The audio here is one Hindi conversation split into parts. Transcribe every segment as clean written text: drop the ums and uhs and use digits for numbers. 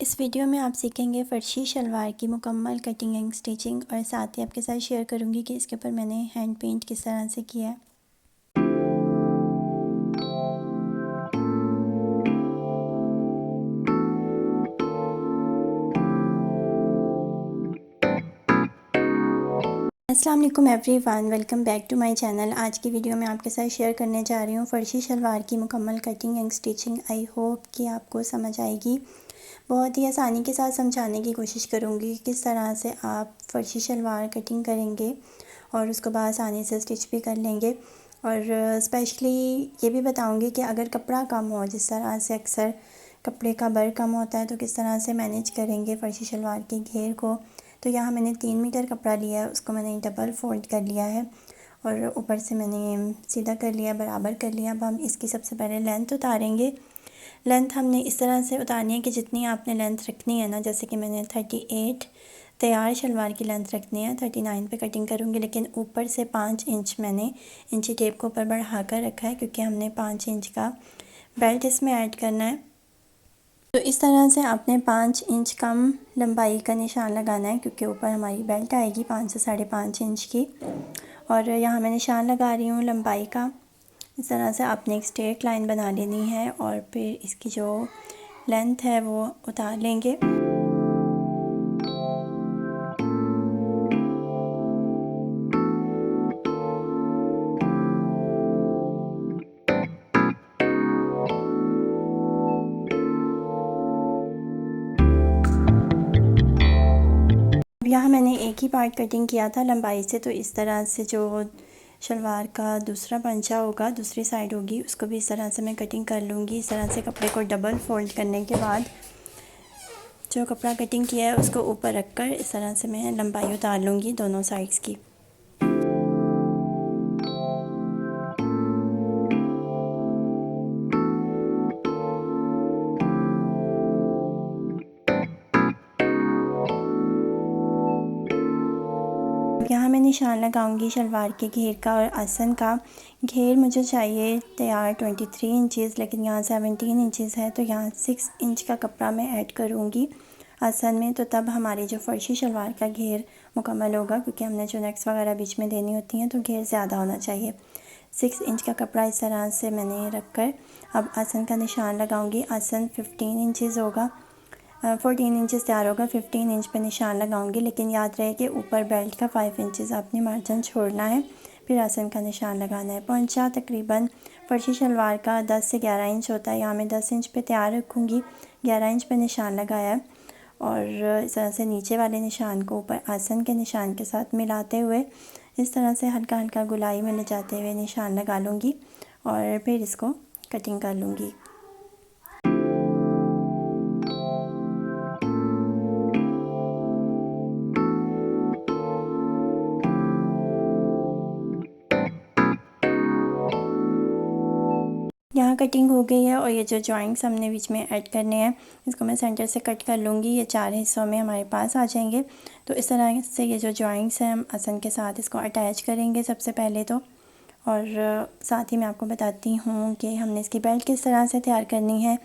इस वीडियो में आप सीखेंगे फ़र्शी शलवार की मुकम्मल कटिंग एंड स्टिचिंग और साथ ही आपके साथ शेयर करूंगी कि इसके ऊपर मैंने हैंड पेंट किस तरह से किया है। अस्सलाम वालेकुम everyone, welcome back to my channel. आज की वीडियो में आपके साथ शेयर करने जा रही हूँ फ़र्शी शलवार की मुकम्मल cutting and stitching. I hope कि आपको समझ आएगी। बहुत ही आसानी के साथ समझाने की कोशिश करूँगी किस तरह से आप फ़र्शी शलवार कटिंग करेंगे और उसको आसानी से स्टिच भी कर लेंगे। और स्पेशली ये भी बताऊँगी कि अगर कपड़ा कम हो, जिस तरह से अक्सर कपड़े का बर कम होता है, तो किस तरह से मैनेज करेंगे फ़र्शी शलवार के घेर को। तो यहाँ मैंने 3 मीटर कपड़ा लिया है, उसको मैंने डबल फोल्ड कर लिया है और ऊपर से मैंने सीधा कर लिया, बराबर कर लिया। अब हम इसकी सबसे पहले लेंथ उतारेंगे। लेंथ हमने इस तरह से उतारनी है कि जितनी आपने लेंथ रखनी है ना, जैसे कि मैंने 38 तैयार शलवार की लेंथ रखनी है, 39 पे कटिंग करूँगी, लेकिन ऊपर से 5 इंच मैंने इंची टेप को ऊपर बढ़ा कर रखा है क्योंकि हमने 5 इंच का बेल्ट इसमें ऐड करना है। तो इस तरह से आपने 5 इंच कम लंबाई का निशान लगाना है क्योंकि ऊपर हमारी बेल्ट आएगी 5 से 5.5 इंच की। और यहाँ मैं निशान लगा रही हूँ लंबाई का। इस तरह से आपने एक स्ट्रेट लाइन बना लेनी है और फिर इसकी जो लेंथ है वो उतार लेंगे। यहाँ मैंने एक ही पार्ट कटिंग किया था लंबाई से, तो इस तरह से जो शलवार का दूसरा पंचा होगा, दूसरी साइड होगी, उसको भी इस तरह से मैं कटिंग कर लूँगी। इस तरह से कपड़े को डबल फोल्ड करने के बाद जो कपड़ा कटिंग किया है उसको ऊपर रखकर इस तरह से मैं लंबाई उतार लूँगी दोनों साइड्स की। यहाँ मैं निशान लगाऊंगी शलवार के घेर का और आसन का। घेर मुझे चाहिए तैयार 23 इंचेस, लेकिन यहाँ 17 इंचेस है, तो यहाँ 6 इंच का कपड़ा मैं ऐड करूँगी आसन में। तो तब हमारी जो फ़र्शी शलवार का घेर मुकम्मल होगा, क्योंकि हमने जो नेक्स वगैरह बीच में देनी होती हैं तो घेर ज़्यादा होना चाहिए। 6 इंच का कपड़ा इस तरह से मैंने रख कर अब आसन का निशान लगाऊँगी। आसन 15 इंचेस होगा, 14 इंचेस तैयार होगा, 15 इंच पे निशान लगाऊंगी। लेकिन याद रहे कि ऊपर बेल्ट का 5 इंचेस आपने मार्जिन छोड़ना है, फिर आसन का निशान लगाना है। पोंचा तकरीबन फ़र्शी शलवार का 10 से 11 इंच होता है। यहाँ मैं 10 इंच पे तैयार रखूँगी, 11 इंच पे निशान लगाया और इस तरह से नीचे वाले निशान को ऊपर आसन के निशान के साथ मिलाते हुए इस तरह से हल्का हल्का गुलाई में ले जाते हुए निशान लगा लूँगी और फिर इसको कटिंग कर लूँगी। यहाँ कटिंग हो गई है और ये जो जॉइंट्स हमने बीच में ऐड करने हैं, इसको मैं सेंटर से कट कर लूँगी। ये 4 हिस्सों में हमारे पास आ जाएंगे। तो इस तरह से ये जो जॉइंट्स हैं हम आसन के साथ इसको अटैच करेंगे सबसे पहले तो। और साथ ही मैं आपको बताती हूँ कि हमने इसकी बेल्ट किस तरह से तैयार करनी है।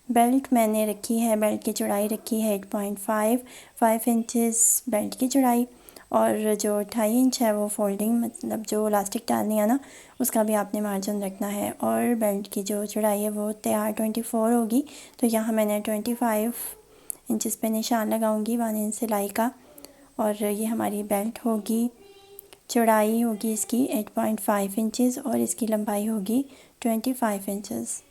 बेल्ट मैंने रखी है, बेल्ट की चौड़ाई रखी है 8.5 इंचेस बेल्ट की चौड़ाई, और जो 2.5 इंच है वो फोल्डिंग, मतलब जो इलास्टिक डालनी है ना, उसका भी आपने मार्जिन रखना है। और बेल्ट की जो चौड़ाई है वो तैयार 24 होगी, तो यहाँ मैंने 25 इंचेस पे निशान लगाऊंगी 1 इंच सिलाई का। और ये हमारी बेल्ट होगी, चौड़ाई होगी इसकी 8.5 इंचेस और इसकी लंबाई होगी 25 इंचेस।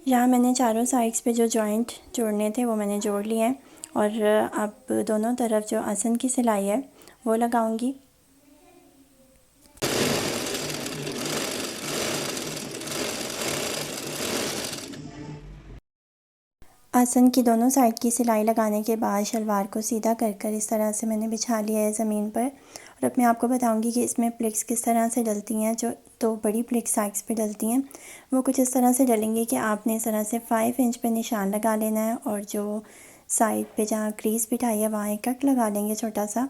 यहाँ मैंने चारों साइड्स पे जो जॉइंट जोड़ने थे वो मैंने जोड़ लिए हैं और अब दोनों तरफ जो आसन की सिलाई है वो लगाऊंगी। आसन की दोनों साइड की सिलाई लगाने के बाद शलवार को सीधा कर इस तरह से मैंने बिछा लिया है ज़मीन पर। और अब मैं आपको बताऊंगी कि इसमें प्लिक्स किस तरह से डलती हैं। जो 2 बड़ी प्लिक्स साइड्स पे डलती हैं वो कुछ इस तरह से डलेंगी कि आपने इस तरह से 5 इंच पे निशान लगा लेना है और जो साइड पे जहाँ क्रीज बिठाई है वहाँ एक कट लगा लेंगे छोटा सा।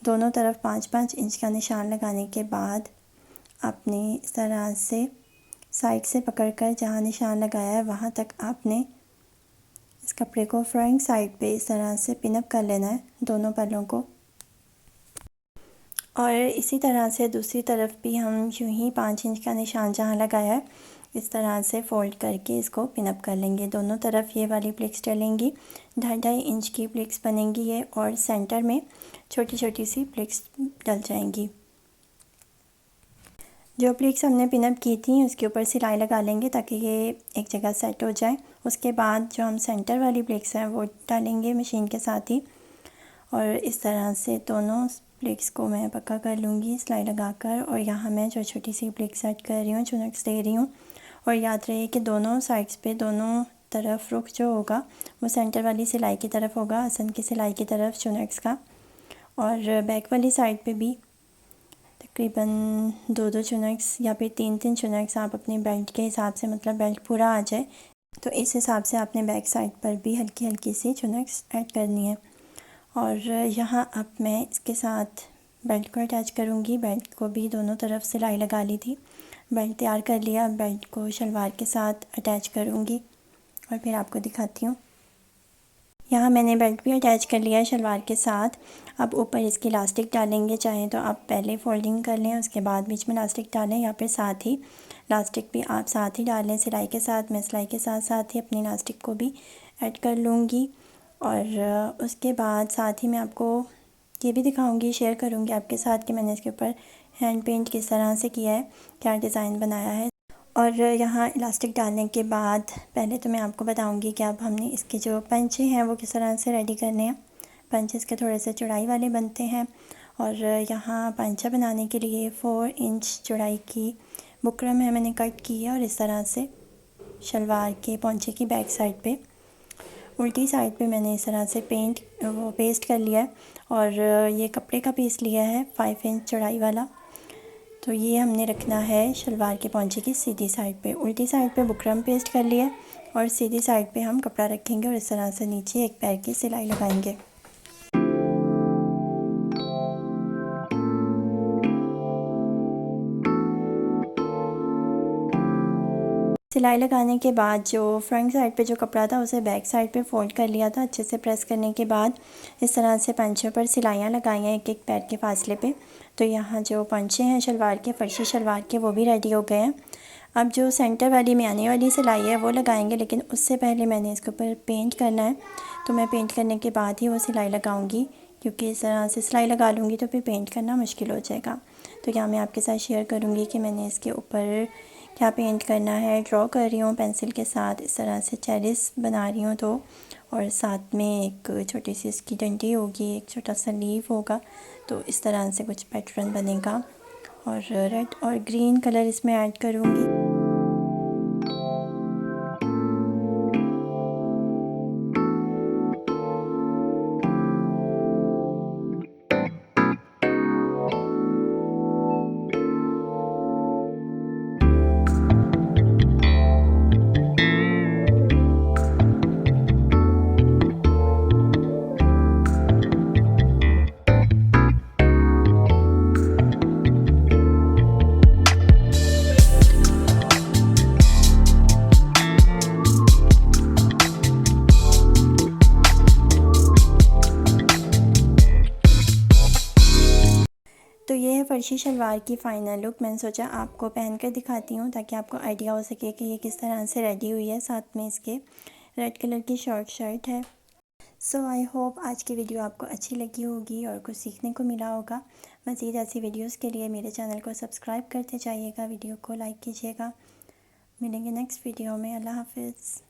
दोनों तरफ 5-5 इंच का निशान लगाने के बाद आपने इस तरह से साइड से पकड़कर जहाँ निशान लगाया है वहाँ तक आपने इस कपड़े को फ्रंट साइड पे इस तरह से पिनअप कर लेना है दोनों पल्लों को। और इसी तरह से दूसरी तरफ भी हम यूं ही 5 इंच का निशान जहाँ लगाया है इस तरह से फोल्ड करके इसको पिनअप कर लेंगे। दोनों तरफ ये वाली प्लिक्स डलेंगी, 2.5 इंच की प्लिक्स बनेंगी ये, और सेंटर में छोटी छोटी सी प्लिक्स डल जाएंगी। जो प्लिक्स हमने पिनअप की थी उसके ऊपर सिलाई लगा लेंगे ताकि ये एक जगह सेट हो जाए। उसके बाद जो हम सेंटर वाली प्लिक्स हैं वो डालेंगे मशीन के साथ ही, और इस तरह से दोनों प्लिक्स को मैं पक्का कर लूँगी सिलाई लगाकर। और यहाँ मैं जो छोटी सी प्लिक्स सेट कर रही हूँ, चुनक्स दे रही हूँ। और याद रहे कि दोनों साइड्स पे दोनों तरफ रुख जो होगा वो सेंटर वाली सिलाई की तरफ होगा, आसन की सिलाई की तरफ चुनक्स का। और बैक वाली साइड पे भी तकरीबन 2-2 चुनक्स या फिर 3-3 चुनक्स आप अपने बेल्ट के हिसाब से, मतलब बेल्ट पूरा आ जाए तो इस हिसाब से आपने बैक साइड पर भी हल्की हल्की सी चुनक्स ऐड करनी है। और यहाँ अब मैं इसके साथ बेल्ट को अटैच करूँगी। बेल्ट को भी दोनों तरफ सिलाई लगा ली थी, बेल्ट तैयार कर लिया। अब बेल्ट को शलवार के साथ अटैच करूँगी और फिर आपको दिखाती हूँ। यहाँ मैंने बेल्ट भी अटैच कर लिया है शलवार के साथ। अब ऊपर इसकी इलास्टिक डालेंगे, चाहें तो आप पहले फोल्डिंग कर लें उसके बाद बीच में इलास्टिक डालें, या फिर साथ ही इलास्टिक भी आप साथ ही डालें सिलाई के साथ। मैं सिलाई के साथ साथ ही अपनी इलास्टिक को भी ऐड कर लूँगी। और उसके बाद साथ ही मैं आपको ये भी दिखाऊंगी, शेयर करूंगी आपके साथ कि मैंने इसके ऊपर हैंड पेंट किस तरह से किया है, क्या डिज़ाइन बनाया है। और यहाँ इलास्टिक डालने के बाद पहले तो मैं आपको बताऊंगी कि अब हमने इसके जो पंचे हैं वो किस तरह से रेडी करने हैं। पंचे इसके थोड़े से चौड़ाई वाले बनते हैं, और यहाँ पंचा बनाने के लिए 4 इंच चौड़ाई की बुकरम है मैंने कट की है। और इस तरह से शलवार के पंचे की बैक साइड पे उल्टी साइड पे मैंने इस तरह से पेस्ट कर लिया है। और ये कपड़े का पीस लिया है 5 इंच चौड़ाई वाला। तो ये हमने रखना है शलवार के पौंचे की सीधी साइड पे। उल्टी साइड पे बुकरम पेस्ट कर लिया और सीधी साइड पे हम कपड़ा रखेंगे और इस तरह से नीचे एक पैर की सिलाई लगाएंगे। सिलाई लगाने के बाद जो फ्रंट साइड पे जो कपड़ा था उसे बैक साइड पे फोल्ड कर लिया था। अच्छे से प्रेस करने के बाद इस तरह से पंचों पर सिलाइयाँ लगाई हैं एक एक पैर के फासले पे। तो यहाँ जो पंचे हैं शलवार के, फर्शी शलवार के, वो भी रेडी हो गए हैं। अब जो सेंटर वाली में आने वाली सिलाई है वो लगाएंगे, लेकिन उससे पहले मैंने इसके ऊपर पेंट करना है। तो मैं पेंट करने के बाद ही वो सिलाई लगाऊंगी, क्योंकि इस तरह से सिलाई लगा लूँगी तो फिर पेंट करना मुश्किल हो जाएगा। तो यहाँ मैं आपके साथ शेयर करूँगी कि मैंने इसके ऊपर क्या पेंट करना है। ड्रॉ कर रही हूँ पेंसिल के साथ, इस तरह से चेरिस बना रही हूँ। तो और साथ में एक छोटी सी इसकी डंडी होगी, एक छोटा सा लीव होगा। तो इस तरह से कुछ पैटर्न बनेगा और रेड और ग्रीन कलर इसमें ऐड करूँगी। तो ये है फर्शी शलवार की फ़ाइनल लुक। मैंने सोचा आपको पहन कर दिखाती हूँ ताकि आपको आइडिया हो सके कि ये किस तरह से रेडी हुई है। साथ में इसके रेड कलर की शॉर्ट शर्ट है। सो आई होप आज की वीडियो आपको अच्छी लगी होगी और कुछ सीखने को मिला होगा। मज़ीद ऐसी वीडियोस के लिए मेरे चैनल को सब्सक्राइब करते जाइएगा, वीडियो को लाइक कीजिएगा। मिलेंगे नेक्स्ट वीडियो में। अल्लाह हाफिज़।